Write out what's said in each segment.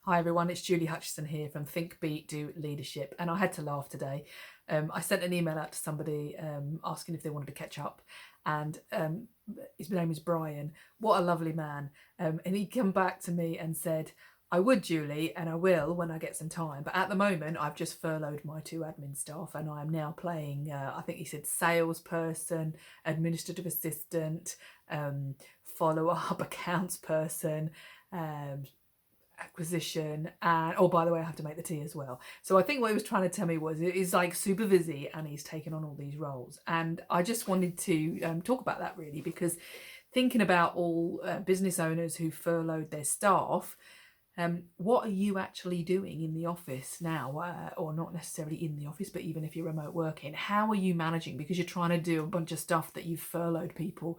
Hi everyone, it's Julie Hutchison here from Think, Beat, Do Leadership, and I had to laugh today. I sent an email out to somebody asking if they wanted to catch up, and his name is Brian. What a lovely man. And he came back to me and said, I would, Julie, and I will when I get some time, but at the moment I've just furloughed my 2 admin staff and I am now playing, I think he said salesperson, administrative assistant, follow-up accounts person, acquisition, and oh, by the way, I have to make the tea as well. So I think what he was trying to tell me was he's like super busy and he's taken on all these roles, and I just wanted to talk about that really, because thinking about all business owners who furloughed their staff, what are you actually doing in the office now, or not necessarily in the office, but even if you're remote working, how are you managing? Because you're trying to do a bunch of stuff that you've furloughed people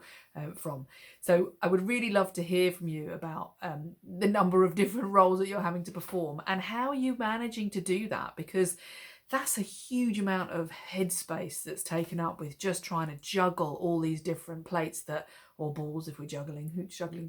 from. So I would really love to hear from you about the number of different roles that you're having to perform and how are you managing to do that, because that's a huge amount of headspace that's taken up with just trying to juggle all these different plates or balls if we're juggling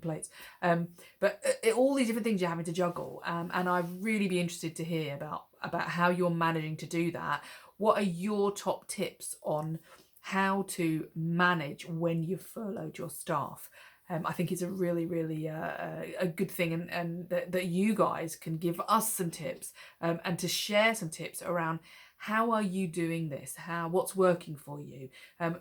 plates. But all these different things you're having to juggle. And I'd really be interested to hear about how you're managing to do that. What are your top tips on how to manage when you've furloughed your staff? I think it's a really, really a good thing, and that you guys can give us some tips and to share some tips around how are you doing this, what's working for you.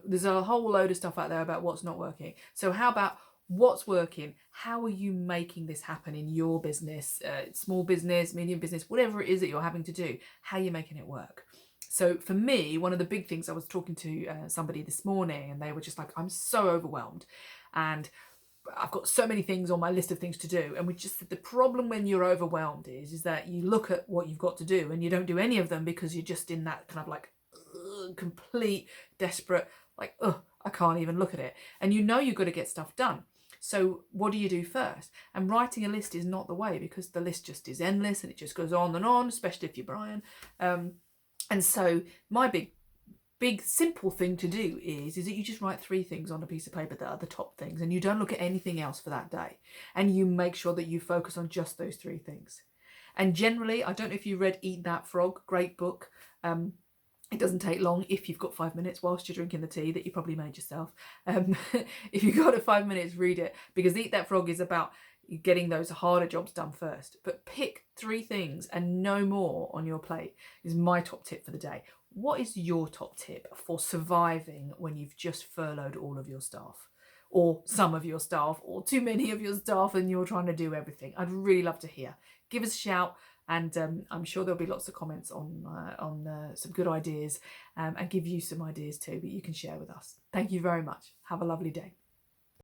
There's a whole load of stuff out there about what's not working. So how about what's working? How are you making this happen in your business, small business, medium business, whatever it is that you're having to do, how are you making it work? So for me, one of the big things, I was talking to somebody this morning and they were just like, I'm so overwhelmed and I've got so many things on my list of things to do. And we just said the problem when you're overwhelmed is that you look at what you've got to do and you don't do any of them because you're just in that kind of like complete desperate, like, I can't even look at it. And you know you've got to get stuff done. So what do you do first? And writing a list is not the way, because the list just is endless and it just goes on and on, especially if you're Brian. And so my big simple thing to do is that you just write 3 things on a piece of paper that are the top things, and you don't look at anything else for that day, and you make sure that you focus on just those 3 things. And generally, I don't know if you read Eat That Frog, great book. It doesn't take long if you've got 5 minutes whilst you're drinking the tea that you probably made yourself. If you've got 5 minutes, read it, because Eat That Frog is about getting those harder jobs done first. But pick 3 things and no more on your plate is my top tip for the day. What is your top tip for surviving when you've just furloughed all of your staff, or some of your staff, or too many of your staff and you're trying to do everything? I'd really love to hear. Give us a shout, and I'm sure there'll be lots of comments on some good ideas, and give you some ideas too that you can share with us. Thank you very much. Have a lovely day.